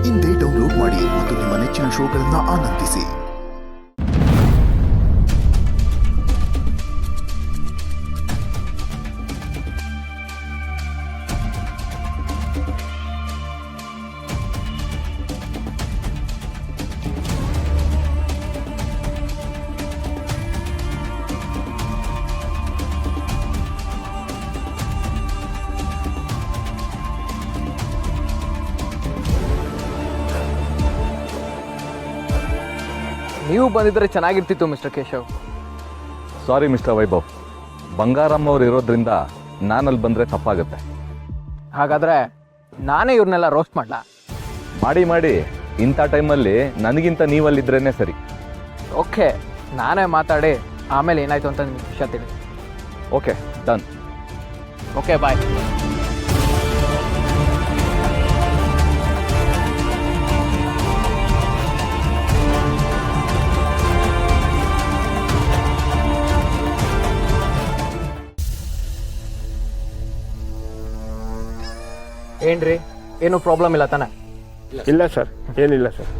ಇಂದೇ ಡೌನ್ಲೋಡ್ ಮಾಡಿ ಮತ್ತು ನಿಮ್ಮ ನೆಚ್ಚಿನ ಶೋಗಳನ್ನು ಆನಂದಿಸಿ. ನೀವು ಬಂದಿದ್ರೆ ಚೆನ್ನಾಗಿರ್ತಿತ್ತು ಮಿಸ್ಟರ್ ಕೇಶವ್. ಸಾರಿ ಮಿಸ್ಟರ್ ವೈಭವ್, ಬಂಗಾರಮ್ಮ ಅವ್ರು ಇರೋದ್ರಿಂದ ನಾನಲ್ಲಿ ಬಂದರೆ ತಪ್ಪಾಗುತ್ತೆ. ಹಾಗಾದರೆ ನಾನೇ ಇವ್ರನ್ನೆಲ್ಲ ರೋಸ್ಟ್ ಮಾಡಲಾ? ಮಾಡಿ ಇಂಥ ಟೈಮಲ್ಲಿ ನನಗಿಂತ ನೀವಲ್ಲಿದ್ರೇ ಸರಿ. ಓಕೆ, ನಾನೇ ಮಾತಾಡಿ ಆಮೇಲೆ ಏನಾಯಿತು ಅಂತ ನಿಮ್ಗೆ ವಿಷಯ ತಿಳಿ. Okay, done. ಓಕೆ, ಬಾಯ್. ಏನ್ರಿ, ಏನು ಪ್ರಾಬ್ಲಮ್ ಇಲ್ಲ ತಾನೆ? ಇಲ್ಲ ಸರ್, ಏನಿಲ್ಲ ಸರ್.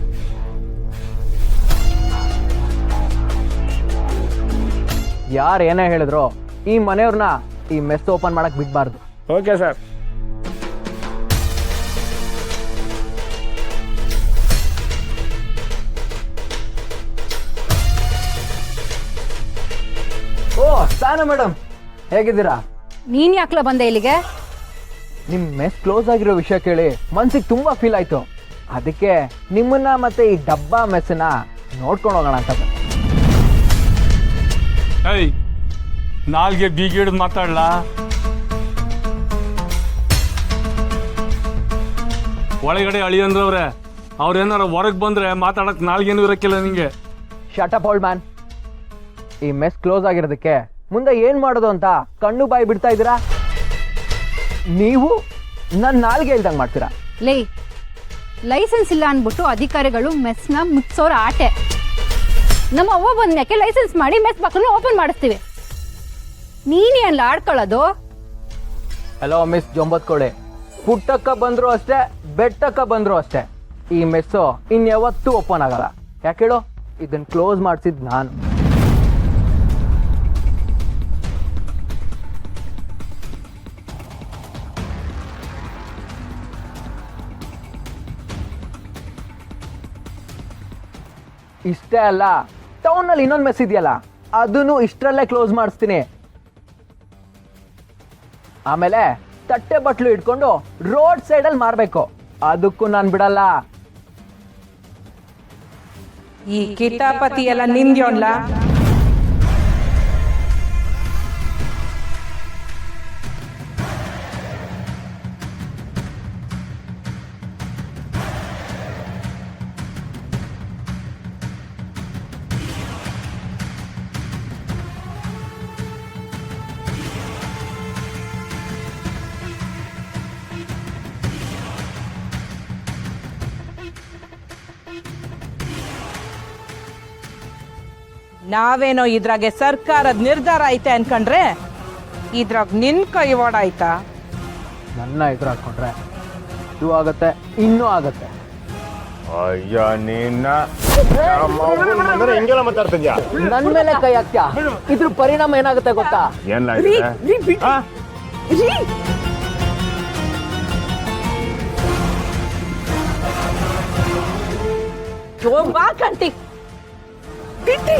ಯಾರು ಏನೇ ಹೇಳಿದ್ರು ಈ ಮನೆಯವ್ರನ್ನ ಈ ಮೆಸ್ ಓಪನ್ ಮಾಡಕ್ ಬಿಡ್ಬಾರ್ದು. Okay sir. ಓ ಸಾನ ಮೇಡಮ್, ಹೇಗಿದ್ದೀರಾ? ನೀನ್ ಯಾಕ್ಲ ಬಂದೆ ಇಲ್ಲಿಗೆ? ನಿಮ್ ಮೆಸ್ ಕ್ಲೋಸ್ ಆಗಿರೋ ವಿಷಯ ಕೇಳಿ ಮನ್ಸಿಗೆ ತುಂಬಾ ಫೀಲ್ ಆಯ್ತು. ಅದಕ್ಕೆ ನಿಮ್ಮನ್ನ ಮತ್ತೆ ಈ ಡಬ್ಬಾ ಮೆಸ್ಸನ್ನ ನೋಡ್ಕೊಂಡು ಹೋಗೋಣ ಅಂತ ಬಂದೆ. ಏಯ್, ನಾಲ್ಗೆ ಬೀಗಿಡ್ ಮಾತಾಡ್ಲಾ? ಒಳಗಡೆ ಅಳಿಯಂದ್ರವ್ರೆ, ಅವ್ರೇನಾರ ಹೊರಗೆ ಬಂದ್ರೆ ಮಾತಾಡಕ್ ನಾಲ್ಗೇನು ಇರಕ್ಕಿಲ್ಲ ನಿಂಗೆ. Shut up old man. ಈ ಮೆಸ್ ಕ್ಲೋಸ್ ಆಗಿರೋದಕ್ಕೆ ಮುಂದೆ ಏನ್ ಮಾಡೋದು ಅಂತ ಕಣ್ಣು ಬಾಯಿ ಬಿಡ್ತಾ ಇದ್ದೀರಾ. ನೀವು ನನ್ನ ನಾಲ್ಗೆ ಇಲ್ದಂಗೆ ಮಾಡ್ತೀರಾ. ಲೇ, ಲೈಸೆನ್ಸ್ ಇಲ್ಲ ಅನ್ಬಿಟ್ಟು ಅಧಿಕಾರಿಗಳು ಮೆಸ್ನ ಮುಚ್ಚೋರ ಆಟೆ. ನಮ್ಮ ಅವ್ವ ಬಂದ್ಮ್ಯಾಕೆ ಲೈಸೆನ್ಸ್ ಮಾಡಿ ಮೆಸ್ ಬಾಕಲ್ನ ಓಪನ್ ಮಾಡಿಸ್ತೀವಿ. ನೀನೇನಲ್ಲ ಆಡ್ಕೊಳ್ಳೋದು? ಹಲೋ ಮಿಸ್ ಜೊಂಬತ್ಕೋಳೆ, ಪುಟ್ಟಕ್ಕ ಬಂದ್ರು ಅಷ್ಟೇ, ಬೆಟ್ಟಕ್ಕ ಬಂದ್ರು ಅಷ್ಟೇ, ಈ ಮೆಸ್ಸು ಇನ್ಯಾವತ್ತೂ ಓಪನ್ ಆಗಲ್ಲ. ಯಾಕೆ ಹೇಳು? ಇದನ್ನ ಕ್ಲೋಸ್ ಮಾಡಿಸಿದ್ ನಾನು. ಇಷ್ಟೇ ಅಲ್ಲ, ಟೌನಲ್ಲಿ ಇನ್ನೊಂದು ಮೆಸ್ ಇದೆಯಲ್ಲ, ಅದನ್ನು ಇಷ್ಟರಲ್ಲೇ ಕ್ಲೋಸ್ ಮಾಡಿಸ್ತೀನಿ. ಆಮೇಲೆ ತಟ್ಟೆ ಬಟ್ಲು ಇಟ್ಕೊಂಡು ರೋಡ್ ಸೈಡಲ್ಲಿ ಮಾರಬೇಕು, ಅದಕ್ಕೂ ನಾನು ಬಿಡಲ್ಲ. ಈ ಕಿತಾಪತಿ ಎಲ್ಲ ನಿಂದ್ಯೋನ್ಲ? ನಾವೇನೋ ಇದ್ರಾಗೆ ಸರ್ಕಾರದ ನಿರ್ಧಾರ ಐತೆ ಅನ್ಕೊಂಡ್ರೆ ಇದ್ರಾಗ ನಿನ್ ಕೈ ಓಡಾಯ್ತಾ? ನನ್ನ ಎದುರು ಹಾಕೊಂಡ್ರೆ ಇದು ಆಗತ್ತೆ, ಇನ್ನೂ ಆಗತ್ತೆ. ಅಯ್ಯ ನಿನ್ನ ಹಿಂಗೆಲ್ಲ ಮಾತಾಡ್ತಿದ್ಯಾ? ನನ್ನ ಮೇಲೆ ಕೈ ಹಾಕ್ತ್ಯಾ? ಇದ್ರ ಪರಿಣಾಮ ಏನಾಗುತ್ತೆ ಗೊತ್ತಾ? ಬಾ ಕಂಟಿ ಬಿಟ್ಟಿ